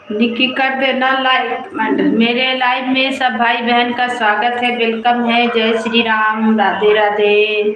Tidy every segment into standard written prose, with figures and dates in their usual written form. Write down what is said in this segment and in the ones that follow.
निकी कर देना लाइक। मेरे लाइव में सब भाई बहन का स्वागत है, वेलकम है। जय श्री राम, राधे राधे।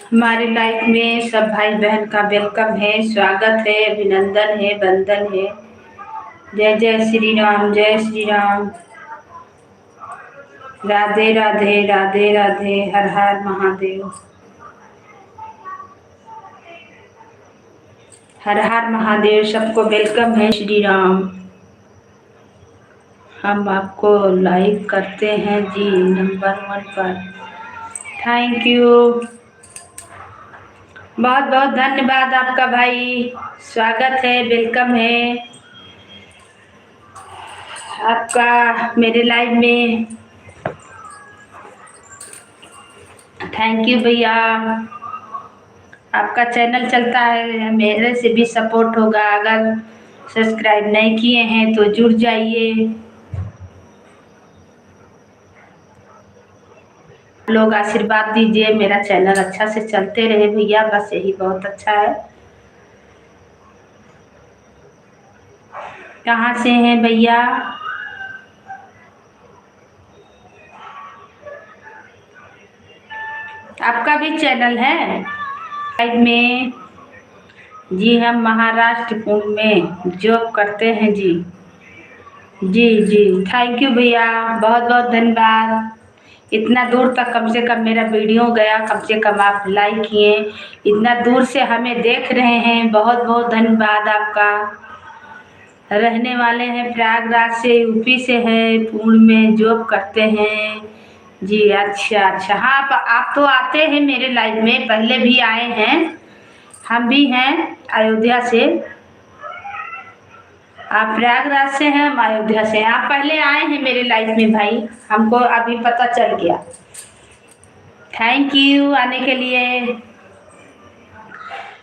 हमारे लाइफ में सब भाई बहन का वेलकम है, स्वागत है, अभिनंदन है, वंदन है। जय जय श्री राम, जय श्री राम। राधे राधे, राधे राधे, हर हर महादेव। हर हर महादेव। सबको वेलकम है। श्री राम। हम आपको लाइक करते हैं जी, नंबर 1 पर। थैंक यू, बहुत बहुत धन्यवाद आपका भाई। स्वागत है, वेलकम है आपका मेरे लाइव में। थैंक यू भैया। आपका चैनल चलता है, मेरे से भी सपोर्ट होगा। अगर सब्सक्राइब नहीं किए हैं तो जुड़ जाइए। लोग आशीर्वाद दीजिए, मेरा चैनल अच्छा से चलते रहे भैया, बस यही बहुत अच्छा है। कहाँ से हैं भैया? आपका भी चैनल है लाइव में? जी, हम महाराष्ट्र पुणे में जॉब करते हैं जी। जी जी, थैंक यू भैया, बहुत बहुत धन्यवाद। इतना दूर तक कम से कम मेरा वीडियो गया, कम से कम आप लाइक किए, इतना दूर से हमें देख रहे हैं, बहुत बहुत धन्यवाद आपका। रहने वाले हैं प्रयागराज से, यूपी से हैं, पुणे में जॉब करते हैं जी। अच्छा अच्छा, हाँ आप तो आते हैं मेरे लाइव में, पहले भी आए हैं। हम भी हैं अयोध्या से। आप प्रयागराज से हैं, हम अयोध्या से हैं। आप पहले आए हैं मेरे लाइफ में भाई, हमको अभी पता चल गया। थैंक यू आने के लिए।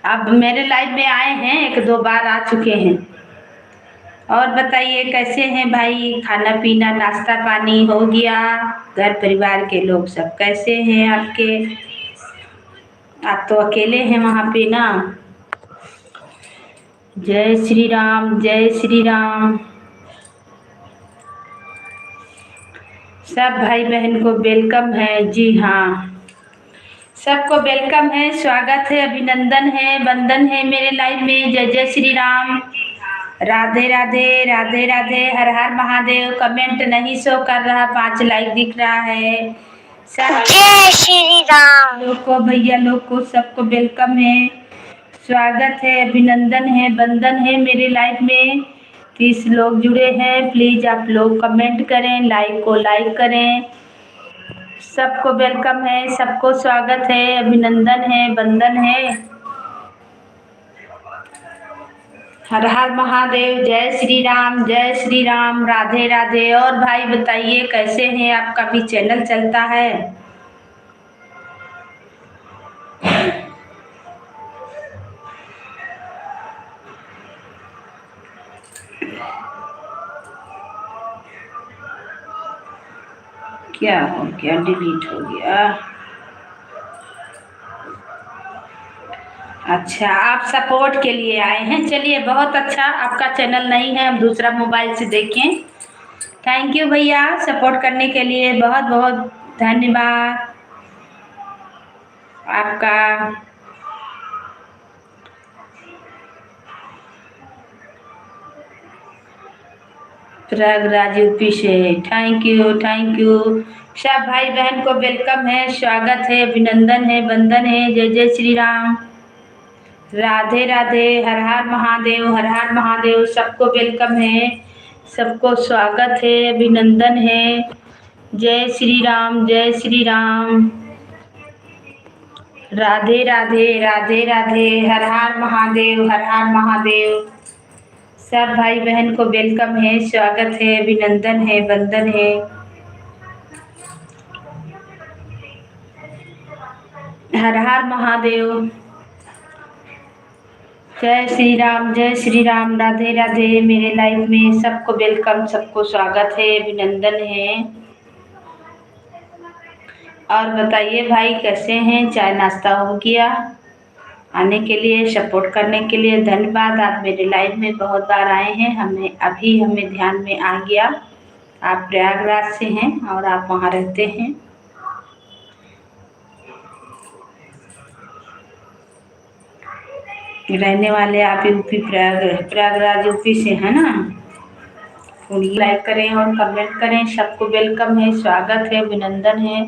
आप मेरे लाइफ में आए हैं, 1-2 बार आ चुके हैं। और बताइए कैसे हैं भाई? खाना पीना नाश्ता पानी हो गया? घर परिवार के लोग सब कैसे हैं आपके? आप तो अकेले हैं वहाँ पे ना। जय श्री राम, जय श्री राम। सब भाई बहन को वेलकम है जी। हाँ, सबको वेलकम है, स्वागत है, अभिनंदन है, वंदन है मेरे लाइव में। जय जय श्री राम, राधे राधे, राधे राधे, हर हर महादेव। कमेंट नहीं शो कर रहा, 5 लाइक दिख रहा है। जय श्री राम, लोग को, भैया लोग को, सबको वेलकम है, स्वागत है, अभिनंदन है, वंदन है मेरे लाइव में। 30 लोग जुड़े हैं, प्लीज आप लोग कमेंट करें, लाइक को लाइक करें। सबको वेलकम है, सबको स्वागत है, अभिनंदन है, वंदन है। हर हर महादेव, जय श्री राम, जय श्री राम, राधे राधे। और भाई बताइए कैसे हैं, आपका भी चैनल चलता है? क्या हो गया, डिलीट हो गया? अच्छा, आप सपोर्ट के लिए आए हैं, चलिए बहुत अच्छा। आपका चैनल नहीं है, हम दूसरा मोबाइल से देखें। थैंक यू भैया, सपोर्ट करने के लिए बहुत बहुत धन्यवाद आपका। प्रयागराज यूपी से, थैंक यू थैंक यू। सब भाई बहन को वेलकम है, स्वागत है, अभिनंदन है, वंदन है, जय जय श्री राम, राधे राधे, हर हर महादेव, हर हर महादेव। सबको वेलकम है, सबको स्वागत है, अभिनंदन है, जय श्री राम, जय श्री राम, राधे राधे, राधे राधे, हर हर महादेव, हर हर महादेव। सब भाई बहन को वेलकम है, स्वागत है, अभिनंदन है, वंदन है। हर हर महादेव, जय श्री राम, जय श्री राम, राधे राधे। मेरे लाइफ में सबको वेलकम, सबको स्वागत है, अभिनंदन है। और बताइए भाई कैसे हैं, चाय नाश्ता हो गया? आने के लिए, सपोर्ट करने के लिए धन्यवाद। आप मेरे लाइव में बहुत बार आए हैं, हमें ध्यान में आ गया। आप प्रयागराज से हैं और आप वहाँ रहते हैं। रहने वाले आप यूपी, प्रयागराज यूपी से है ना? लाइक करें और कमेंट करें, सबको वेलकम है, स्वागत है, अभिनंदन है।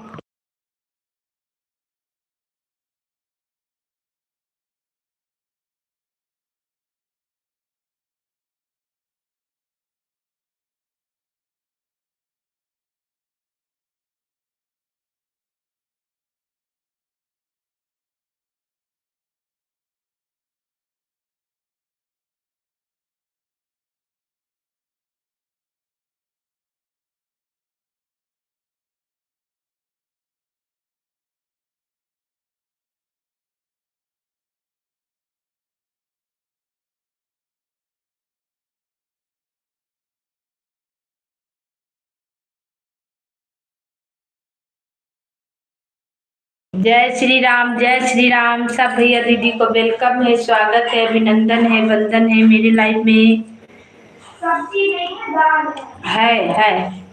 जय श्री राम, जय श्री राम। सब भैया दीदी को वेलकम है, स्वागत है, अभिनंदन है, वंदन है मेरे लाइफ में। सब्जी नहीं है, दाल है।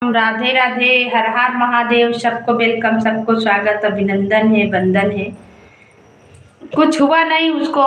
राधे राधे, हर हर महादेव। सबको वेलकम, सबको स्वागत, अभिनंदन है, वंदन है। कुछ हुआ नहीं उसको।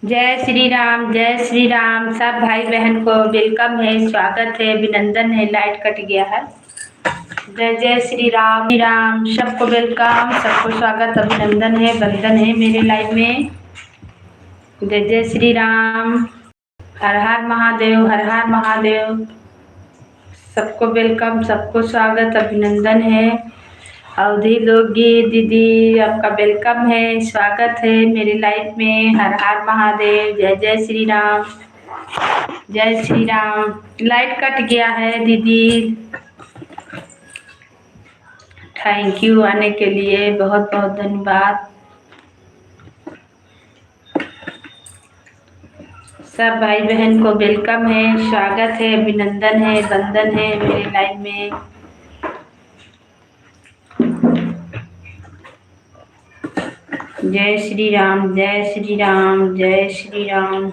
जय श्री राम। सब भाई बहन को वेलकम है, स्वागत है, अभिनंदन है। लाइट कट गया है। जय जय श्री राम, सबको वेलकम, सबको स्वागत, अभिनंदन है, वंदन है मेरे लाइव में। जय जय श्री राम। हर हर महादेव, हर हर महादेव। सबको वेलकम, सबको स्वागत, अभिनंदन है। अवधि लोगी दीदी, आपका वेलकम है, स्वागत है मेरे लाइफ में। हर हर महादेव। जय जय श्री राम, जय श्री राम। लाइट कट गया है दीदी। थैंक यू आने के लिए, बहुत बहुत धन्यवाद। सब भाई बहन को वेलकम है, स्वागत है, अभिनंदन है, वंदन है मेरे लाइफ में। जय श्री राम, जय श्री राम, जय श्री राम।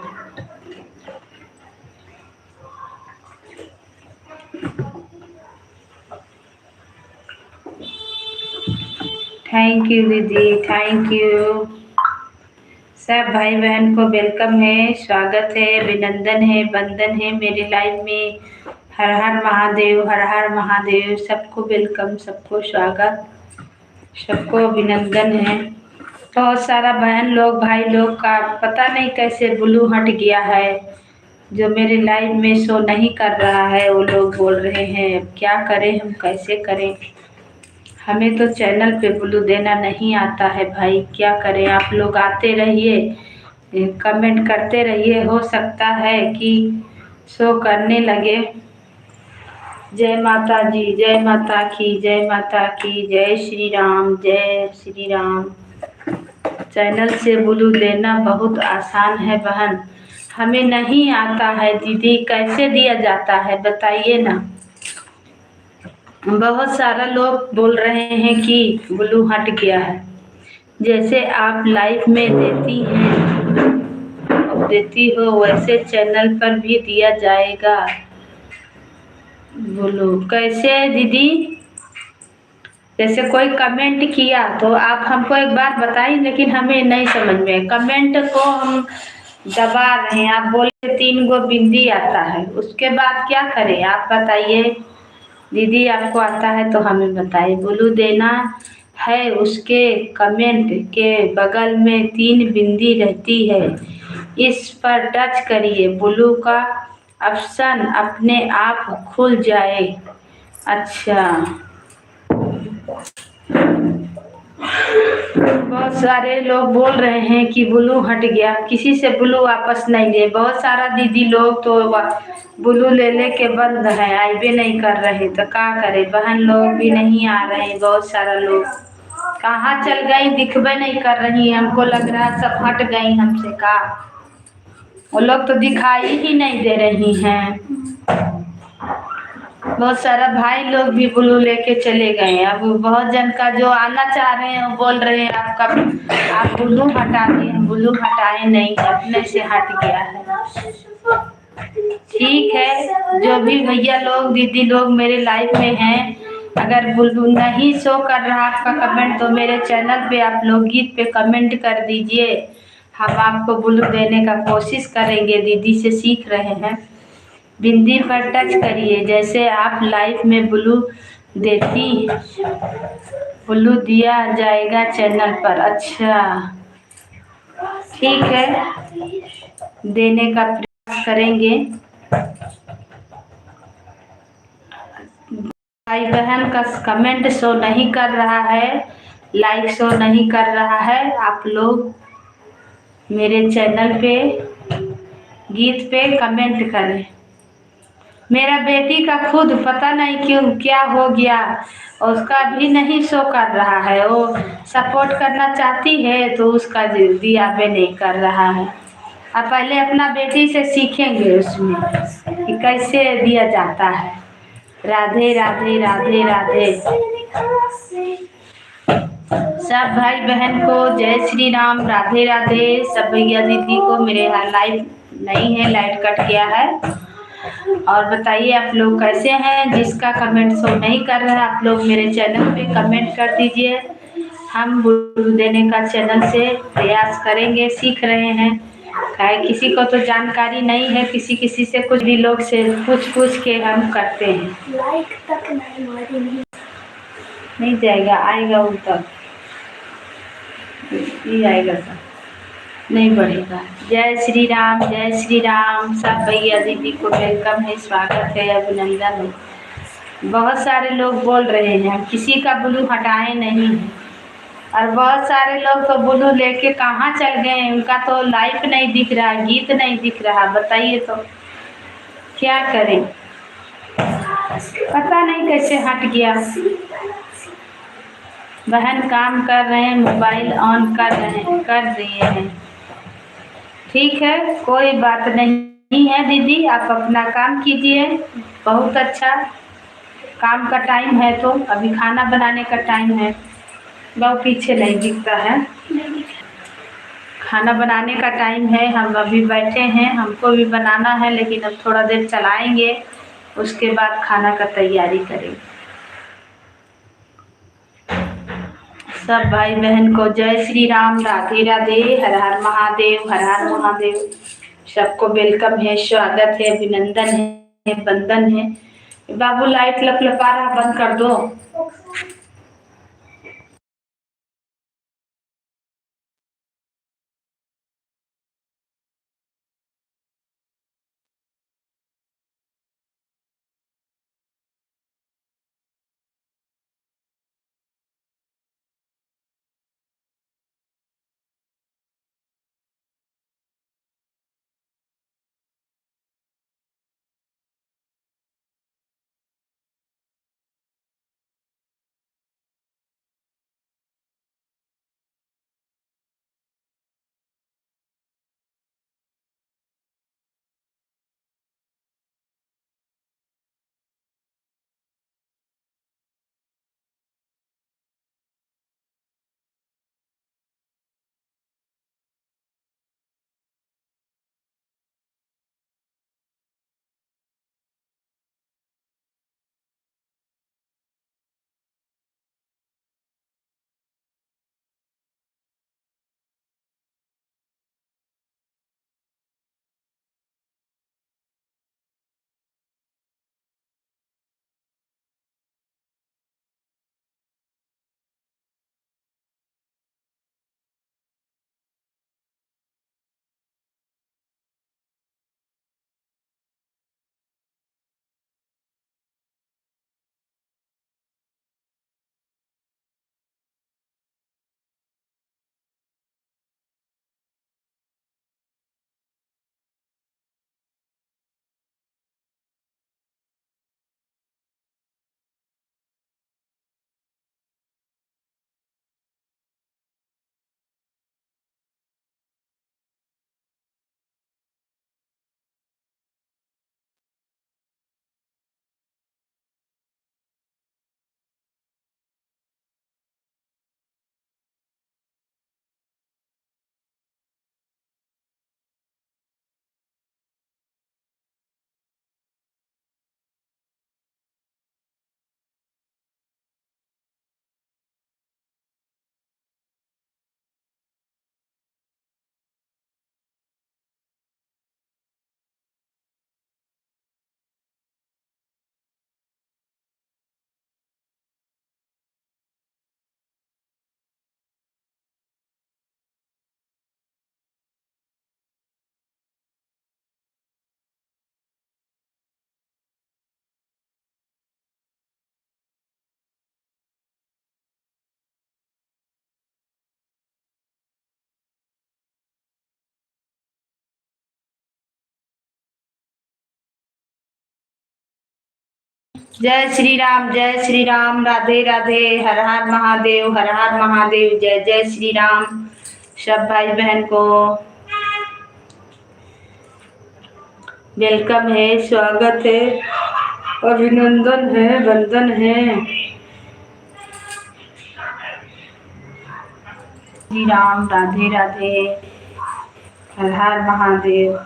थैंक यू दीदी, थैंक यू। सब भाई बहन को वेलकम है, स्वागत है, अभिनंदन है, वंदन है मेरे लाइव में। हर हर महादेव, हर हर महादेव। सबको वेलकम, सबको स्वागत, सबको अभिनंदन है। बहुत सारा बहन लोग, भाई लोग का पता नहीं कैसे ब्लू हट गया है। जो मेरे लाइव में शो नहीं कर रहा है वो लोग बोल रहे हैं, अब क्या करें, हम कैसे करें। हमें तो चैनल पे ब्लू देना नहीं आता है भाई, क्या करें। आप लोग आते रहिए, कमेंट करते रहिए, हो सकता है कि शो करने लगे। जय माता जी, जय माता की, जय माता की, जय श्री राम, जय श्री राम। चैनल से ब्लू देना बहुत आसान है बहन, हमें नहीं आता है दीदी, कैसे दिया जाता है बताइए ना। बहुत सारा लोग बोल रहे हैं कि ब्लू हट गया है। जैसे आप लाइव में देती हो वैसे चैनल पर भी दिया जाएगा ब्लू। कैसे दीदी? जैसे कोई कमेंट किया तो आप हमको एक बार बताइए, लेकिन हमें नहीं समझ में। कमेंट को हम दबा रहे हैं, आप बोले 3 गो बिंदी आता है, उसके बाद क्या करें आप बताइए दीदी। आपको आता है तो हमें बताइए। ब्लू देना है, उसके कमेंट के बगल में 3 बिंदी रहती है, इस पर टच करिए, ब्लू का ऑप्शन अपने आप खुल जाए। अच्छा, बहुत सारे लोग बोल रहे हैं कि ब्लू हट गया, किसी से ब्लू वापस नहीं ले। बहुत सारा दीदी लोग तो ब्लू ले के बंद है, आइबे नहीं कर रहे, तो क्या करे। बहन लोग भी नहीं आ रहे, बहुत सारा लोग कहाँ चल गई, दिखबे नहीं कर रही। हमको लग रहा है सब हट गई हमसे का, वो लोग तो दिखाई ही नहीं दे रही हैं। बहुत सारा भाई लोग भी ब्लू लेके चले गए। अब बहुत जन का जो आना चाह रहे हैं वो बोल रहे हैं आप ब्लू हटा दिए, ब्लू हटाए नहीं, अपने से हट गया है। ठीक है, जो भी भैया लोग, दीदी लोग मेरे लाइफ में हैं, अगर ब्लू नहीं शो कर रहा आपका कमेंट तो मेरे चैनल पे आप लोग गीत पे कमेंट कर दीजिए, हम आपको ब्लू देने का कोशिश करेंगे। दीदी से सीख रहे हैं। बिंदी पर टच करिए, जैसे आप लाइव में ब्लू देती, ब्लू दिया जाएगा चैनल पर। अच्छा ठीक है, देने का प्रयास करेंगे। भाई बहन का कमेंट शो नहीं कर रहा है, लाइक शो नहीं कर रहा है। आप लोग मेरे चैनल पे गीत पे कमेंट करें। मेरा बेटी का खुद पता नहीं क्यों क्या हो गया, उसका भी नहीं शो कर रहा है। वो सपोर्ट करना चाहती है तो उसका दिया भी नहीं कर रहा है। अब पहले अपना बेटी से सीखेंगे उसमें कि कैसे दिया जाता है। राधे राधे, राधे राधे। सब भाई बहन को जय श्री राम, राधे राधे। सब भैया दीदी को मेरे यहाँ लाइव नहीं है, लाइट कट गया है। और बताइए आप लोग कैसे हैं। जिसका कमेंट शो नहीं कर रहा है आप लोग मेरे चैनल पे कमेंट कर दीजिए, हम ब्लू देने का चैनल से प्रयास करेंगे, सीख रहे हैं। है, किसी को तो जानकारी नहीं है, किसी किसी से कुछ भी लोग से पूछ के हम करते हैं। लाइक तक नहीं जाएगा, आएगा वो तक नहीं आएगा सर, नहीं बढ़ेगा। जय श्री राम, जय श्री राम। सब भैया दीदी को वेलकम है, स्वागत है, अभिनंदन है। बहुत सारे लोग बोल रहे हैं, हम किसी का ब्लू हटाए नहीं है, और बहुत सारे लोग तो ब्लू लेके कहाँ चल गए, उनका तो लाइफ नहीं दिख रहा, गीत नहीं दिख रहा। बताइए तो क्या करें, पता नहीं कैसे हट गया। बहन काम कर रहे हैं, मोबाइल ऑन कर दिए हैं। ठीक है, कोई बात नहीं है दीदी, आप अपना काम कीजिए। बहुत अच्छा, काम का टाइम है तो अभी खाना बनाने का टाइम है। बहुत पीछे नहीं दिखता है, खाना बनाने का टाइम है। हम अभी बैठे हैं, हमको भी बनाना है, लेकिन अब थोड़ा देर चलाएंगे, उसके बाद खाना का तैयारी करेंगे। सब भाई बहन को जय श्री राम, राधे राधे, हर हर महादेव, हर हर महादेव। सबको वेलकम है, स्वागत है, अभिनंदन है, वंदन है। बाबू लाइट लपलपा रहा, बंद कर दो। जय श्री राम, जय श्री राम, राधे राधे, हर हर महादेव, हर हर महादेव, जय जय श्री राम। सब भाई बहन को वेलकम है, स्वागत है, अभिनंदन है, वंदन है। श्री राम, राधे राधे, हर हर महादेव।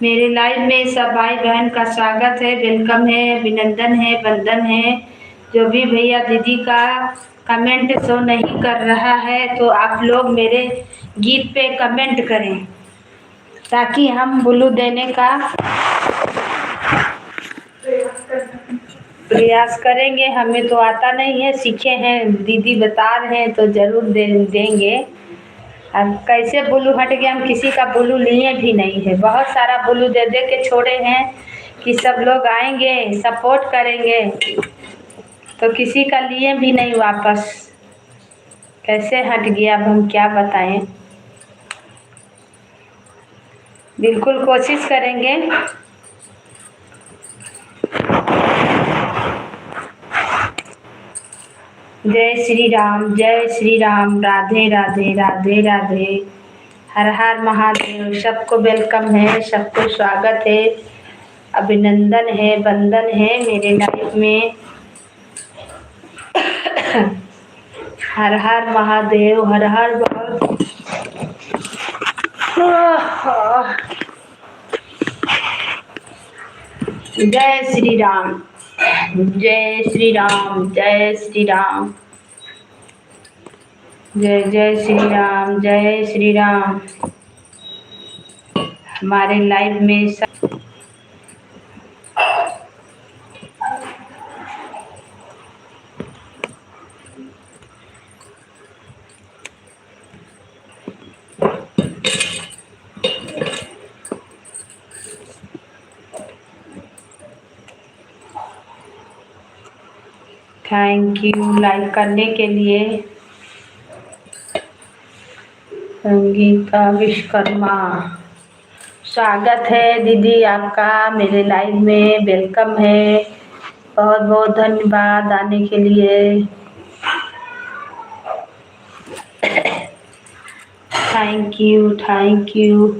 मेरे लाइव में सब भाई बहन का स्वागत है, वेलकम है, अभिनंदन है, वंदन है। जो भी भैया दीदी का कमेंट शो नहीं कर रहा है तो आप लोग मेरे गीत पे कमेंट करें ताकि हम बुलू देने का प्रयास करेंगे। हमें तो आता नहीं है, सीखे हैं, दीदी बता रहे हैं तो ज़रूर देंगे। अब कैसे ब्लू हट गया, हम किसी का ब्लू लिए भी नहीं है। बहुत सारा ब्लू दे दे के छोड़े हैं कि सब लोग आएंगे सपोर्ट करेंगे, तो किसी का लिए भी नहीं वापस। कैसे हट गया अब हम क्या बताएं। बिल्कुल कोशिश करेंगे। जय श्री राम, राधे राधे, राधे राधे, हर हर महादेव। सबको वेलकम है, सबको स्वागत है, अभिनंदन है, वंदन है मेरे लाइफ में। हर हर महादेव, हर हर महादेव। जय श्री राम, जय श्री राम, जय श्री राम, जय जय श्री राम, जय श्री राम। हमारे लाइफ में सब थैंक यू लाइक करने के लिए। संगीता विश्वकर्मा, स्वागत है दीदी आपका मेरे लाइव में, वेलकम है। बहुत बहुत धन्यवाद आने के लिए। Thank you, thank you.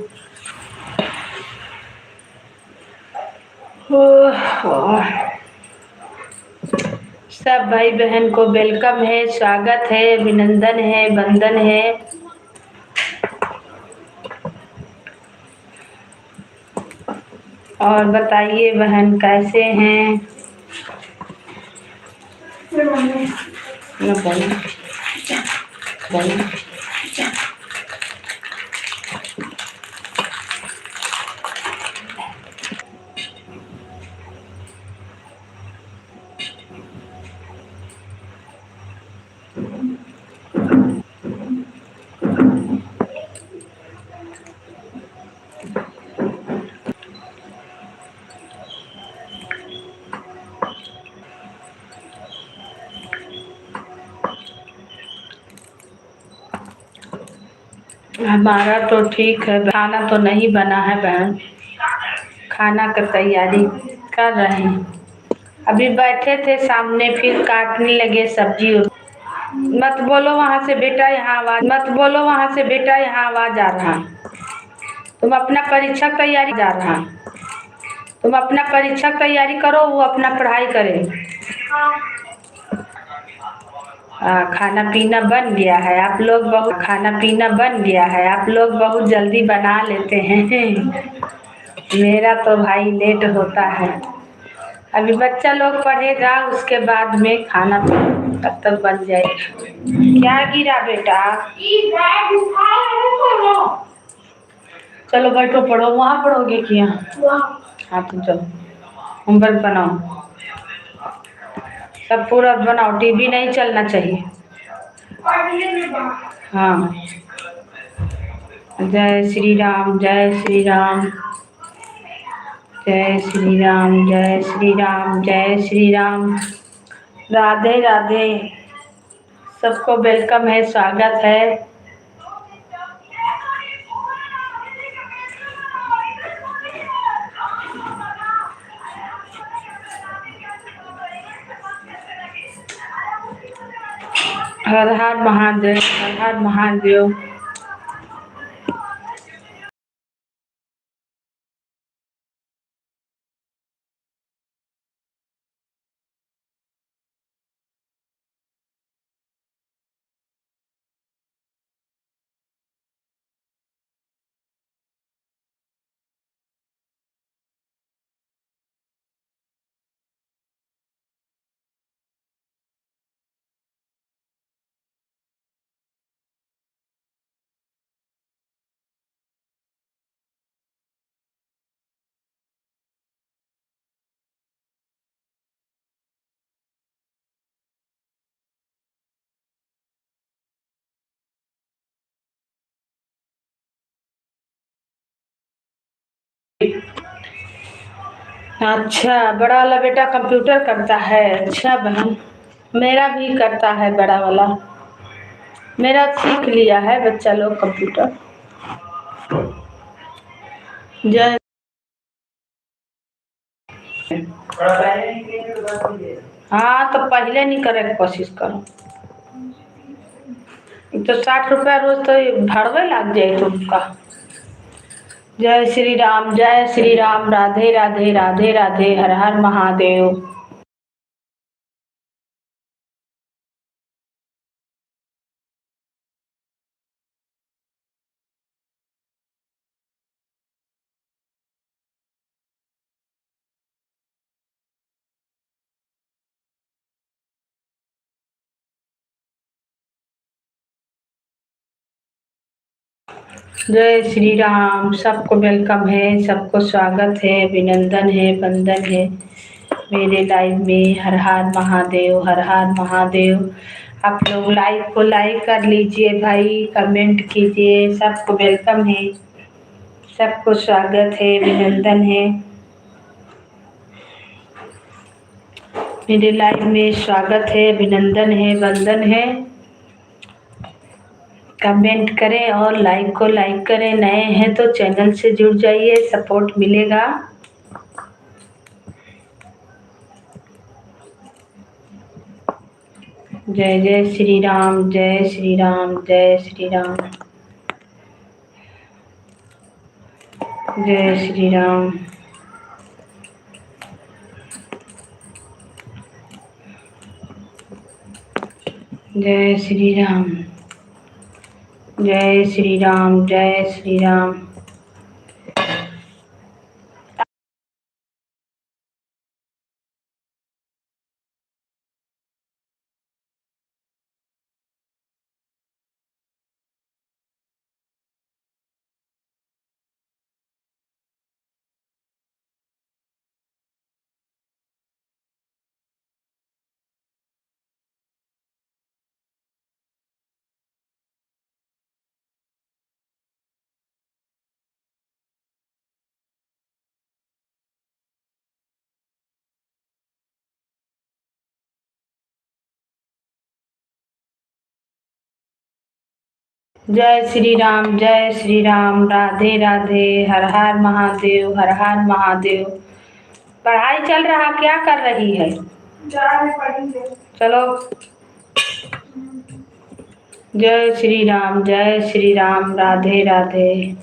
सब भाई बहन को वेलकम है, स्वागत है, अभिनंदन है, वंदन है। और बताइए बहन कैसे हैं। हमारा तो ठीक है, खाना तो नहीं बना है बहन, खाना का तैयारी कर रहे हैं। अभी बैठे थे सामने, फिर काटने लगे सब्जी। मत बोलो वहाँ से बेटा, यहाँ आवाज मत बोलो वहाँ से बेटा, यहाँ आवाज आ रहा। तुम अपना परीक्षा तैयारी जा रहा, तुम अपना परीक्षा तैयारी करो, वो अपना पढ़ाई करे। खाना पीना बन गया है, आप लोग बहुत खाना पीना बन गया है, आप लोग बहुत जल्दी बना लेते हैं। मेरा तो भाई लेट होता है। अभी बच्चा लोग पढ़ेगा, उसके बाद में खाना तब तक बन जाएगा। क्या गिरा बेटा? चलो बैठो पढ़ो, वहाँ पढ़ोगे कि यहाँ? हाँ तुम चलो होमवर्क बनाओ, सब पूरा बनाओ, टीवी नहीं चलना चाहिए। हाँ, जय श्री राम, जय श्री राम, जय श्री राम, जय श्री राम, जय श्री राम, राधे राधे। सबको वेलकम है, स्वागत है। हर हर महादेव, हर हर महादेव। अच्छा, बड़ा वाला बेटा कंप्यूटर करता है। अच्छा बहन, मेरा भी करता है बड़ा वाला। मेरा सीख लिया है बच्चा लोग कंप्यूटर। जय। हाँ तो पहले नहीं करे के कोशिश करो। तो 60 रुपया रोज तो भरवे लग जाए तुमका। जय श्री राम, राधे राधे, राधे राधे, हर हर महादेव। जय श्री राम, सबको वेलकम है, सबको स्वागत है, अभिनंदन है, वंदन है मेरे लाइव में। हर हर महादेव, हर हर महादेव। आप लोग लाइव को लाइक कर लीजिए भाई, कमेंट कीजिए। सबको वेलकम है, सबको स्वागत है, अभिनंदन है मेरे लाइव में। स्वागत है, अभिनंदन है, वंदन है। कमेंट करें और लाइक को लाइक करें। नए हैं तो चैनल से जुड़ जाइए, सपोर्ट मिलेगा। जय जय श्री राम, जय श्री राम, जय श्री राम, जय श्री राम। जय श्री राम, जय श्री राम, जय श्री राम। जय श्री राम, जय श्री राम, राधे राधे, हर हर महादेव, हर हर महादेव। पढ़ाई चल रहा, क्या कर रही है? चलो। जय श्री राम, जय श्री राम, राधे राधे,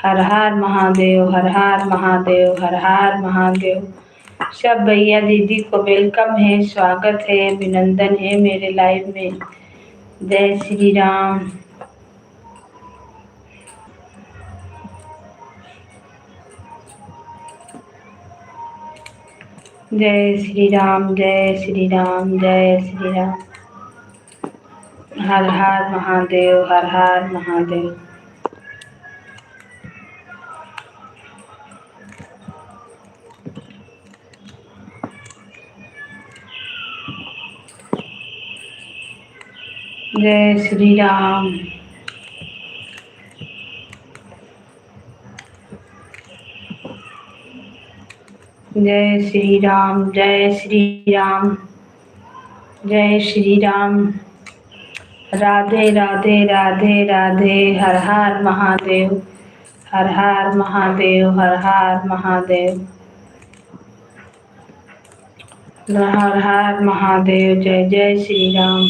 हर हर महादेव, हर हर महादेव, हर हर महादेव। सब भैया दीदी को वेलकम है, स्वागत है, अभिनंदन है मेरे लाइव में। जय श्री राम। जय श्री राम, जय श्री राम, जय श्री राम, हर हर महादेव, हर हर महादेव। जय श्री राम। जय श्री राम, जय श्री राम, जय श्री राम, राधे राधे, राधे राधे, हर हर महादेव, हर हर महादेव, हर हर महादेव, हर हर महादेव। जय जय श्री राम,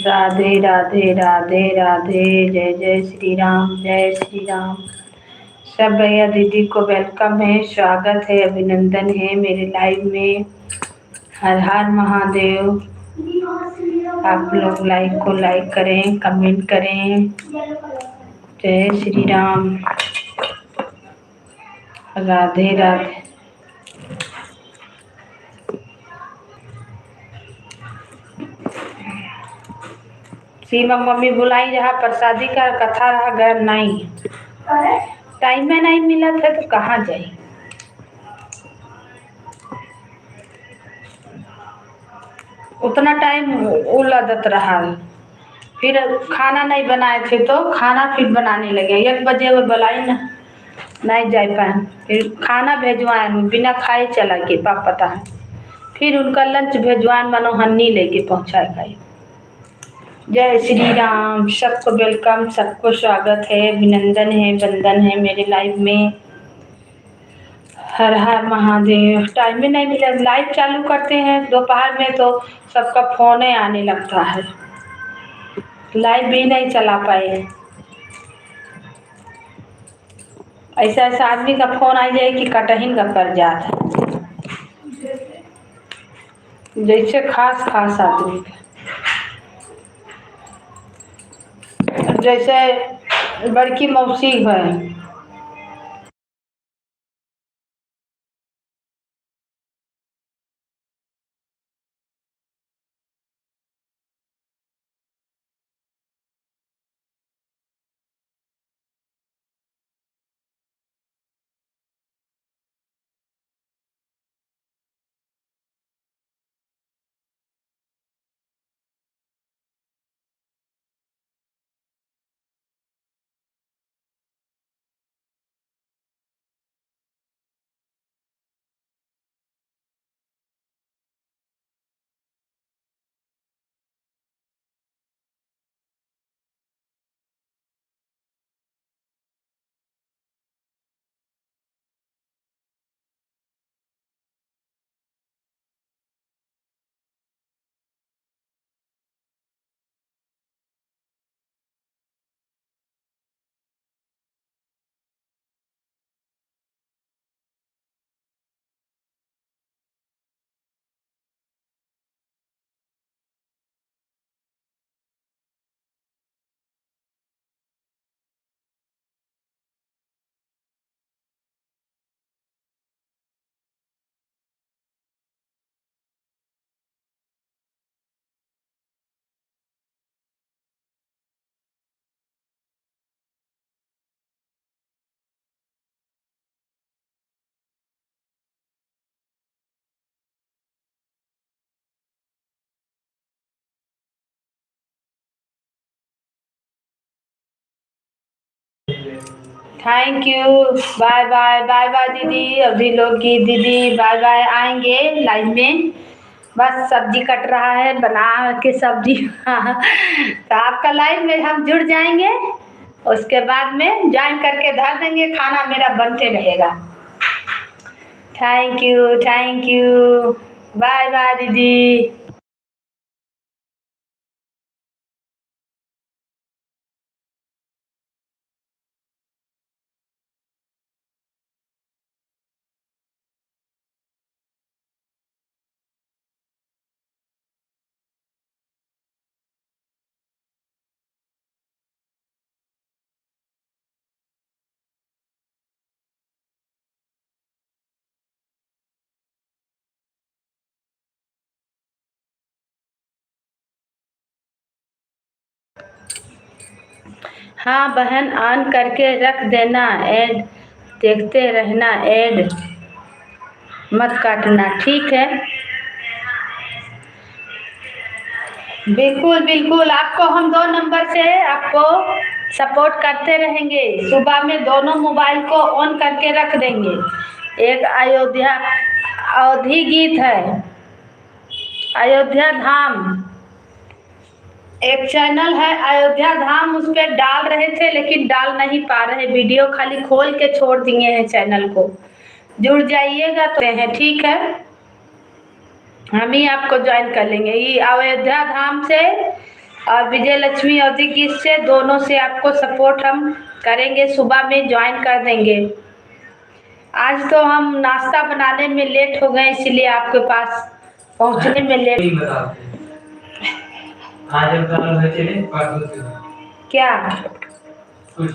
राधे राधे, राधे राधे, जय जय श्री राम, जय श्री राम। सब भैया दीदी को वेलकम है, स्वागत है, अभिनंदन है मेरे लाइव में। हर हर महादेव। आप लोग लाइक को लाइक करें, कमेंट करें। जय श्री राम, राधे राधे। सीमा मम्मी बुलाई जहाँ प्रसादी का कथा रहा, घर नहीं, टाइम में नहीं मिला था तो कहाँ जाए। उतना टाइम उलझत रहा, फिर खाना नहीं बनाए थे तो खाना फिर बनाने लगे। 1 बजे वो बुलाई ना, नहीं जा पाए, फिर खाना भेजवाए बिना खाए चला गए पाप पता है, फिर उनका लंच भेजवाए मानो हन्नी लेके पहुँचाए गए। जय श्री राम, सबको वेलकम, सबको स्वागत है, अभिनंदन है, वंदन है मेरे लाइव में। हर हर महादेव। टाइम भी नहीं मिला, लाइव चालू करते हैं दोपहर में तो सबका फोन आने लगता है, लाइव भी नहीं चला पाए। ऐसा ऐसा आदमी का फोन आ जाए कि कटहिन का कर जाता, जैसे खास खास आदमी का, जैसे बड़की मौसी है। Thank you, bye bye, bye bye दीदी, अभी लोग की दीदी बाय बाय, आएंगे लाइव में, बस सब्जी कट रहा है, बना के सब्जी तो आपका लाइव में हम जुड़ जाएंगे, उसके बाद में ज्वाइन करके धर देंगे, खाना मेरा बनते रहेगा। थैंक यू, बाय बाय दीदी। हाँ बहन, ऑन करके रख देना, ऐड देखते रहना, ऐड मत काटना, ठीक है। बिल्कुल बिल्कुल, आपको हम 2 नंबर से आपको सपोर्ट करते रहेंगे, सुबह में दोनों मोबाइल को ऑन करके रख देंगे। एक अयोध्या अवधि गीत है, अयोध्या धाम, एक चैनल है अयोध्या धाम, उस पर डाल रहे थे लेकिन डाल नहीं पा रहे, वीडियो खाली खोल के छोड़ दिए हैं चैनल को, जुड़ जाइएगा तो हैं, ठीक है। हम ही आपको ज्वाइन कर लेंगे, ये अयोध्या धाम से और विजय लक्ष्मी अवधि गीत से, दोनों से आपको सपोर्ट हम करेंगे, सुबह में ज्वाइन कर देंगे। आज तो हम नाश्ता बनाने में लेट हो गए, इसलिए आपके पास पहुंचने में लेट। क्या कुछ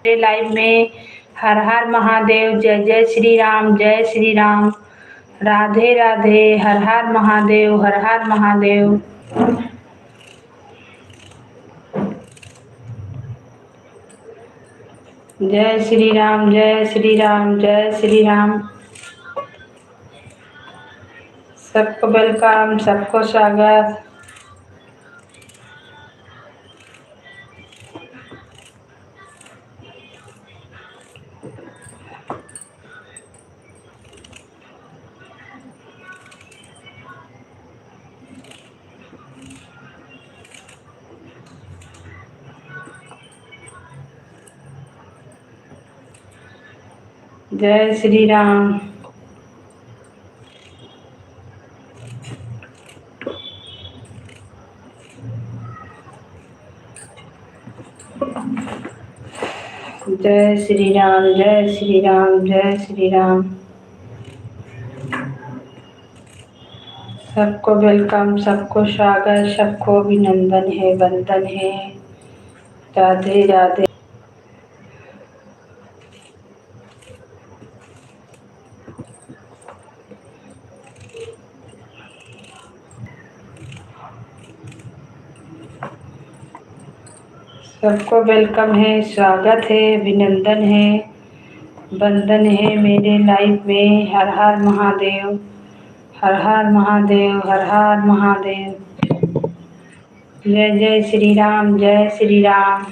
मेरे लाइव में हर हर महादेव, जय जय श्री राम, जय श्री राम, राधे राधे, हर हर महादेव, हर हर महादेव। जय श्री राम, जय श्री राम, जय श्री राम। सबको वेलकम, सबको स्वागत। जय श्री राम। जय श्री राम, जय श्री राम, जय श्री राम। सबको वेलकम, सबको स्वागत, सबको अभिनंदन है, वंदन है। राधे राधे। सबको वेलकम है, स्वागत है, अभिनंदन है, वंदन है मेरे लाइव में। हर हर महादेव, हर हर महादेव, हर हर महादेव। जय जय श्री राम, जय श्री राम।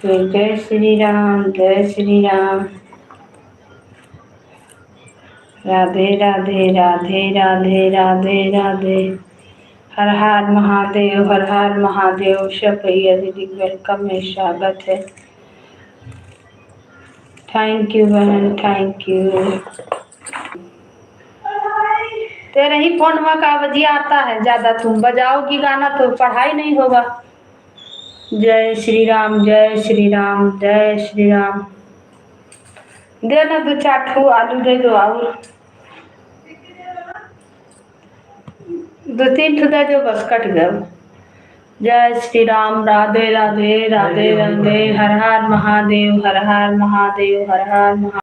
जय श्री राम, जय श्री राम। राधे राधे, राधे राधे, राधे राधे। हर हर महादेव, हर हर महादेव। सब भैया दीदी वेलकम है, स्वागत है। थैंक यू बहन, थैंक यू। तेरे ही फोन में का बजिया आता है ज्यादा, तुम बजाओगी गाना तो पढ़ाई नहीं होगा। जय श्री राम, जय श्री राम, जय श्री राम। दे ना दो चार ठू आलू दे दो, और दो तीन ठू दे दो, बस कट गया। जय श्री राम, राधे राधे, राधे राधे, हर हर महादेव, हर हर महादेव, हर हर महादेव।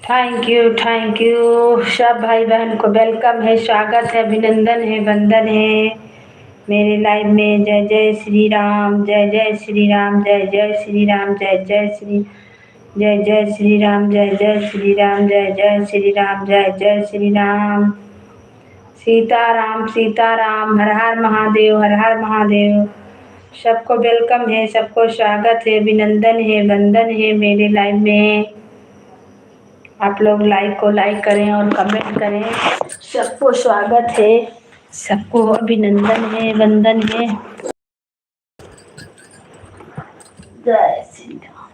थैंक यू सब भाई बहन को वेलकम है, स्वागत है, अभिनंदन है, वंदन है मेरे लाइव में। जय जय श्री राम, जय जय श्री राम, जय जय श्री राम, जय जय श्री, जय जय श्री राम, जय जय श्री राम, जय जय श्री राम, जय जय श्री राम। सीताराम सीताराम, हर हर महादेव, हर हर महादेव। सबको वेलकम है, सबको स्वागत है, अभिनंदन है, वंदन है मेरे लाइव में। आप लोग लाइक को लाइक करें और कमेंट करें। सबको स्वागत है, सबको अभिनंदन है, वंदन है। जय श्री राम,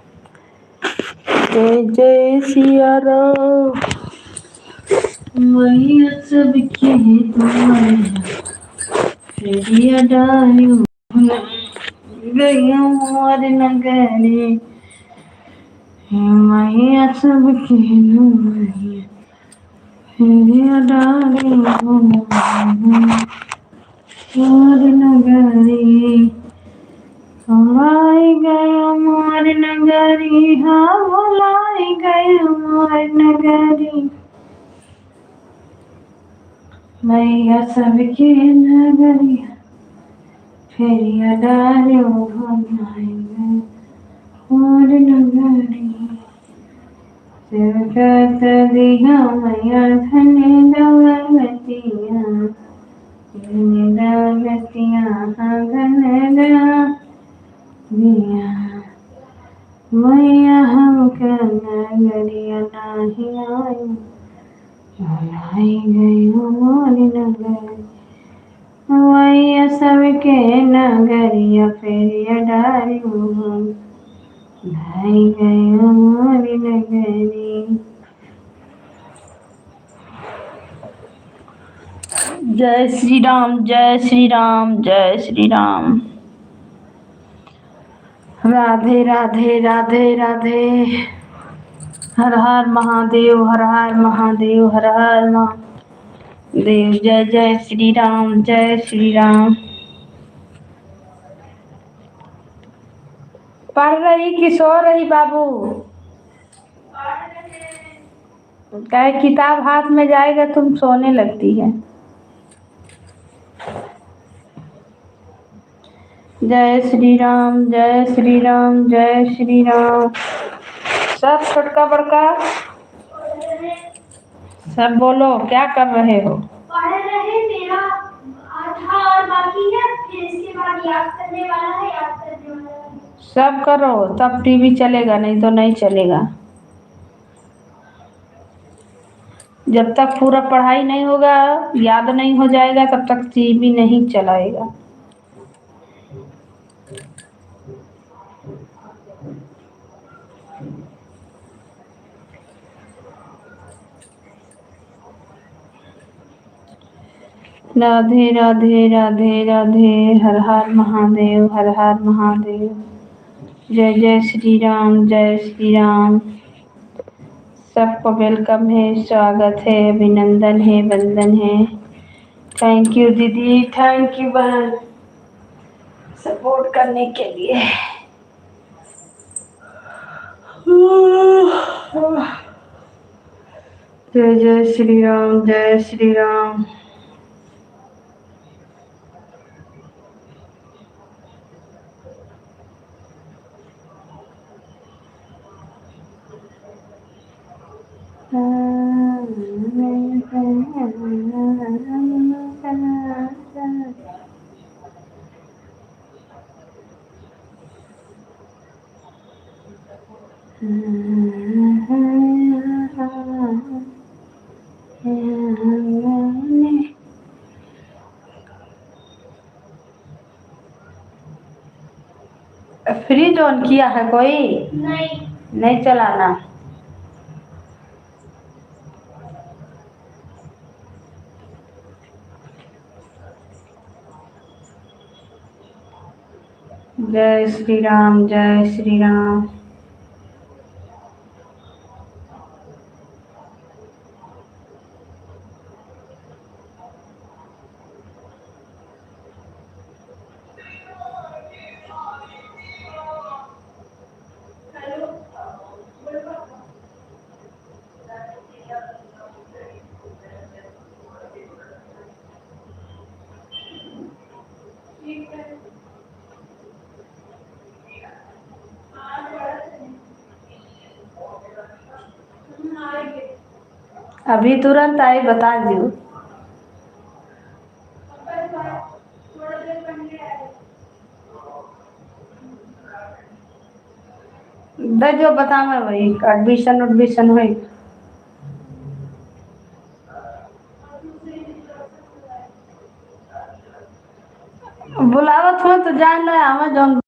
जय जय सिया राम। मैया सबके दुआरिया डालियों गई मोर नगरी। मैया सबके दुआरिया डालियों मोर नगरी। हमारी गए मोर नगरी, हाँ भुलाई गए मोर नगरी। मैया सबके नगरिया फेरिया डालियो भुलाई गए मोर नगरी। शिवकत दिया मैया धने दौलतिया, धने दौलतिया धने दिया। मैया हमका नगरिया नाही आई, भुलाई गई मोर नगरी। मैया सबके नगरिया फेरिया डालियो भुलाई गई मोर नगरी। जय श्री राम, जय श्री राम, जय श्री राम। राधे राधे राधे राधे। हर हर महादेव, हर हर महादेव, हर हर महादेव। जय जय श्री राम, जय श्री राम। पढ़ रही कि सो रही बाबू? क्या किताब हाथ में जाएगा तुम सोने लगती है। जय श्री राम, जय श्री राम, जय श्री राम। सब छोटका बड़का सब बोलो, क्या कर रहे हो? पढ़ रहे, मेरा आधा और बाकी है, फिर इसके बाद याद करने वाला है, याद करने वाला है। सब करो तब टीवी चलेगा, नहीं तो नहीं चलेगा। जब तक पूरा पढ़ाई नहीं होगा, याद नहीं हो जाएगा, तब तक टीवी नहीं चलाएगा। राधे राधे राधे राधे। हर हर महादेव, हर हर महादेव। जय जय श्री राम, जय श्री राम। सबको वेलकम है, स्वागत है, अभिनंदन है, वंदन है। थैंक यू दीदी, थैंक यू बहन सपोर्ट करने के लिए। जय जय श्री राम, जय श्री राम। फ्रिज ऑन किया है कोई? नहीं। नहीं चलाना। जय श्री राम, जय श्री राम। अभी तुरंत आई बता दियो। थोड़ा देर पहले आए। दे जो बता मैं वही एडमिशन उडमिशन हुई। बुलावत हो तो जान ले आवा जौन।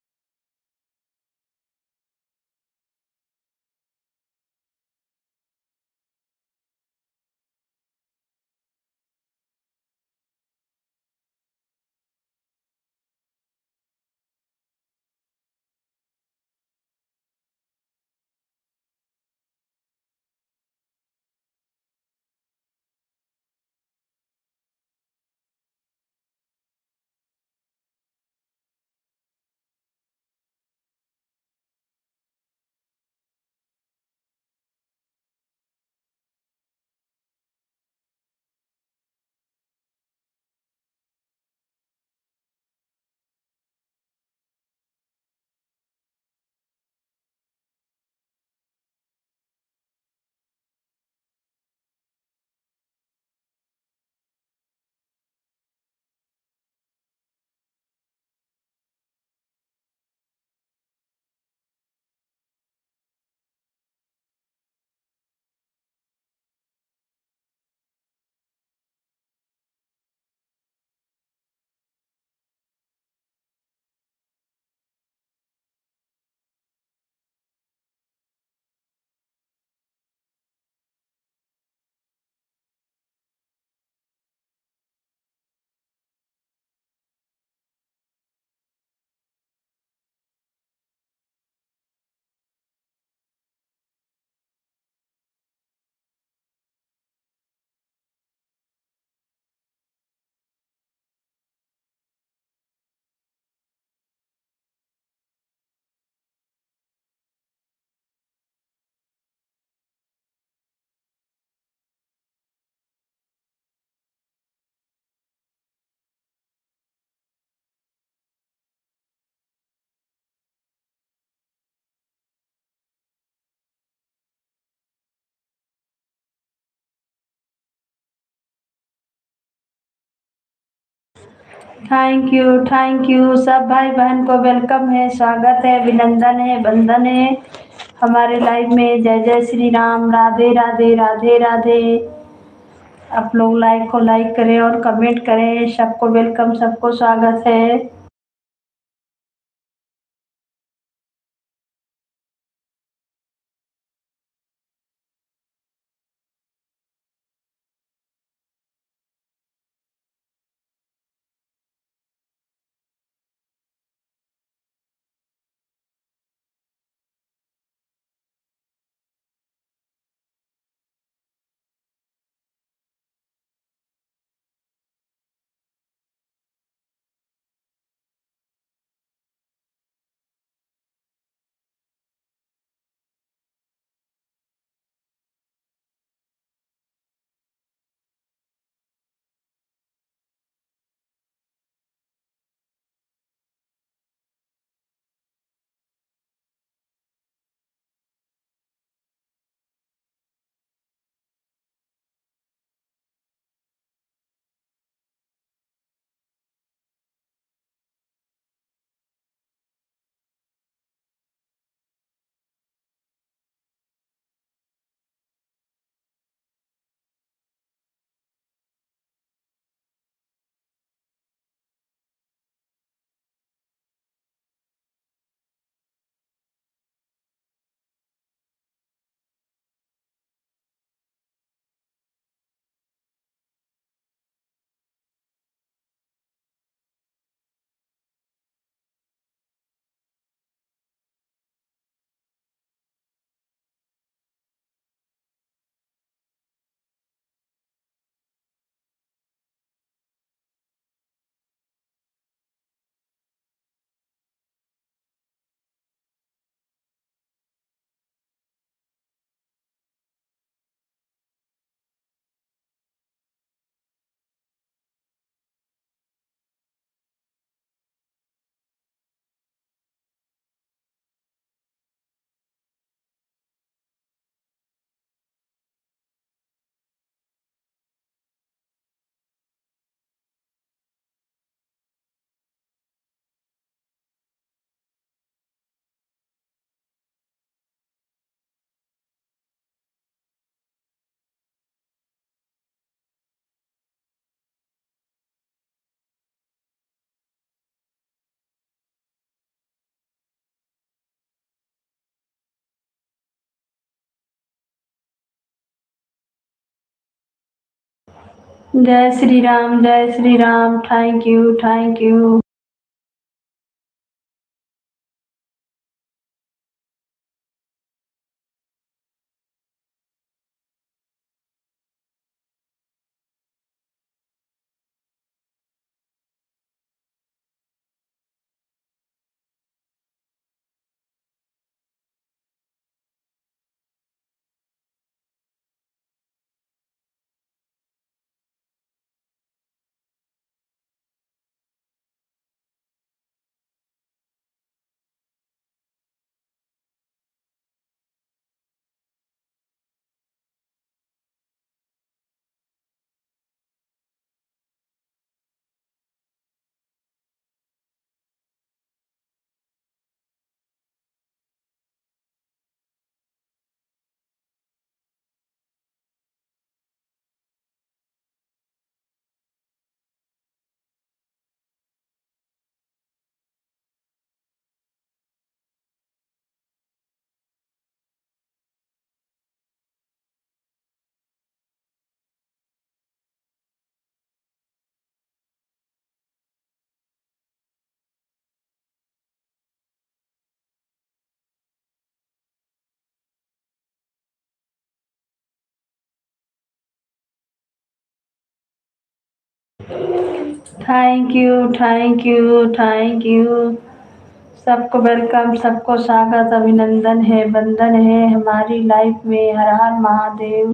थैंक यू सब भाई बहन को वेलकम है, स्वागत है, अभिनंदन है, वंदन है हमारे लाइव में। जय जय श्री राम, राधे राधे राधे राधे। आप लोग लाइक को लाइक करें और कमेंट करें। सबको वेलकम, सबको स्वागत है। जय Shri Ram, thank you, thank you. Thank you, thank you, thank you. सबको वेलकम, सबको स्वागत, अभिनंदन है, वंदन है हमारी लाइफ में। हर हर महादेव।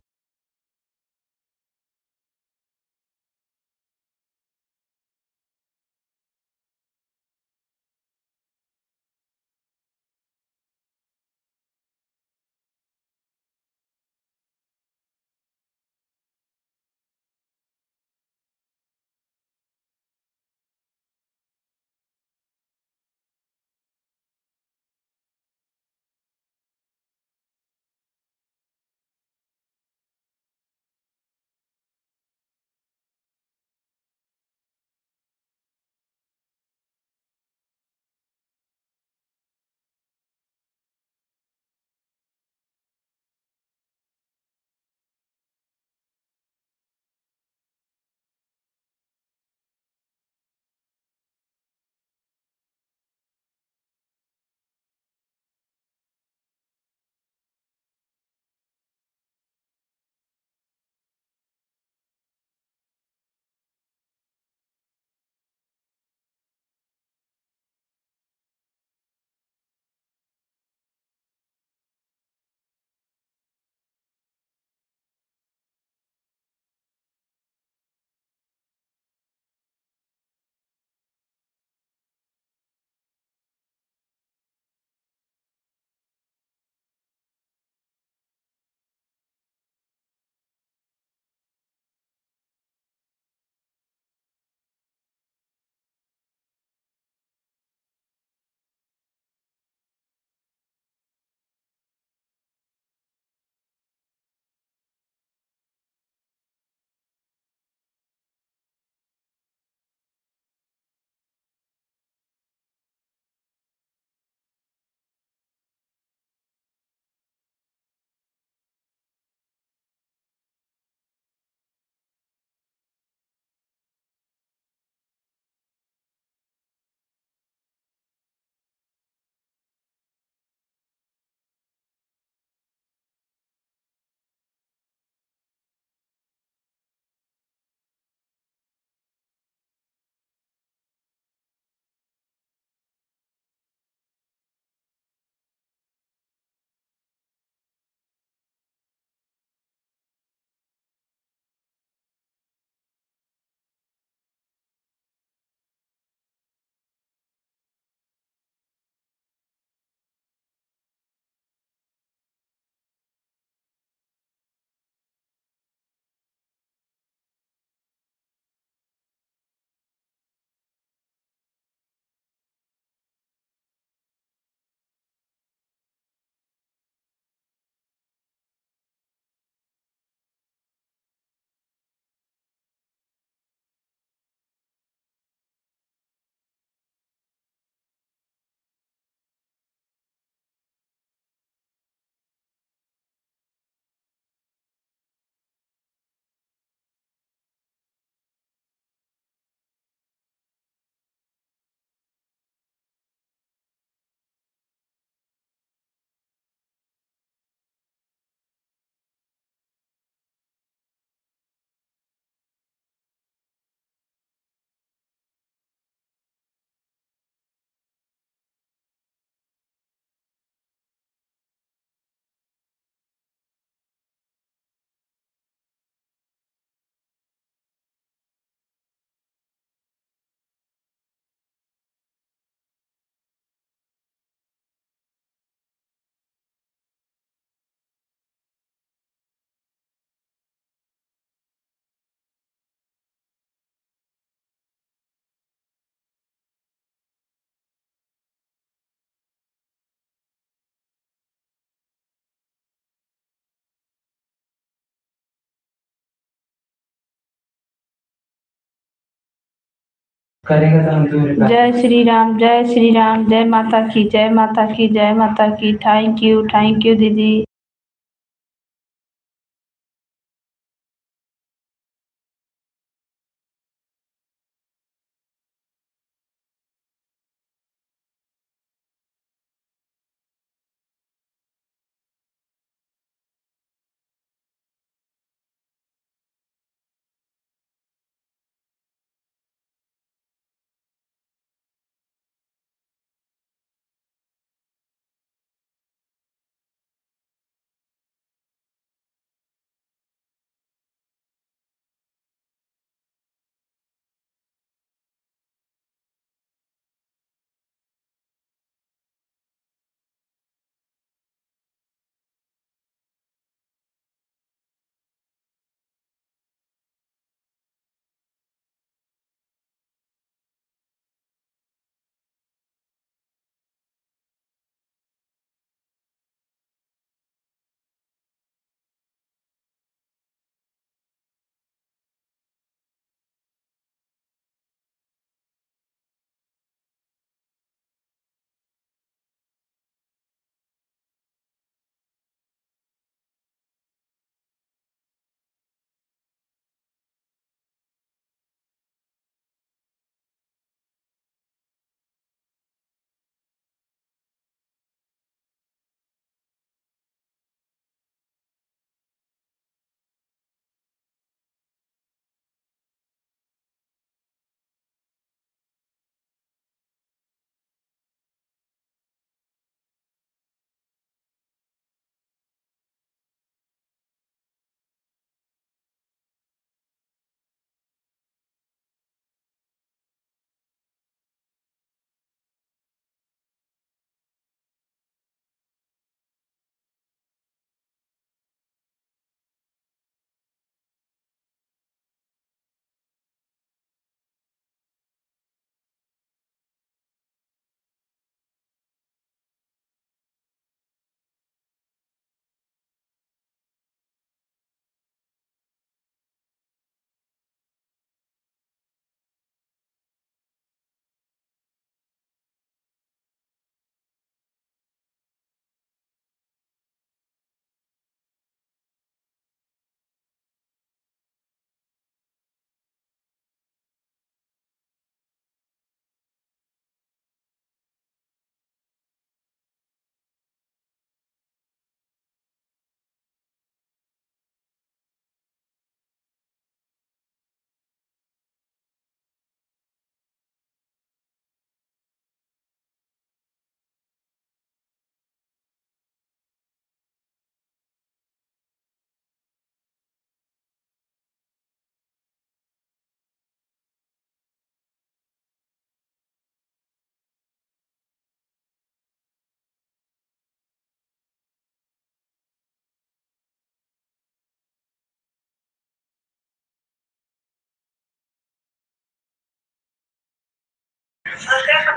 करेगा तो हम तुम्हें जय श्री राम, जय श्री राम, जय माता की, जय माता की, जय माता की। थैंक यू दीदी।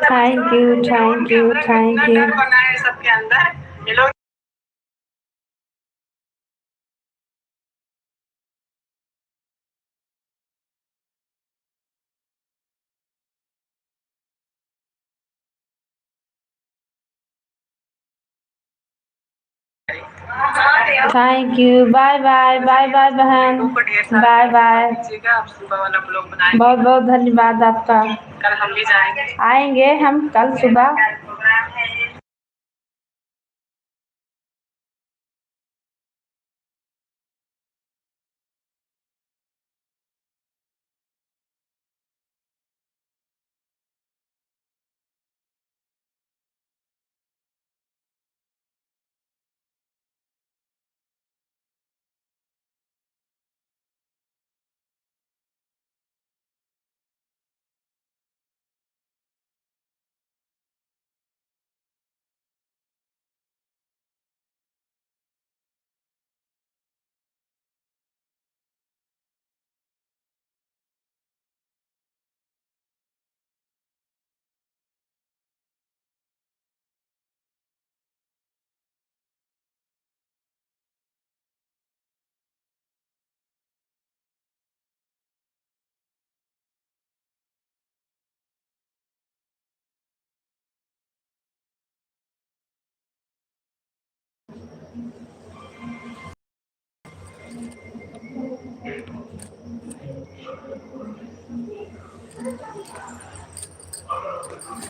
Thank you. Thank you. Bye bye, bye bye बहन, बाय बाय। बहुत बहुत धन्यवाद आपका। कल हम भी जाएंगे, आएंगे हम कल सुबह।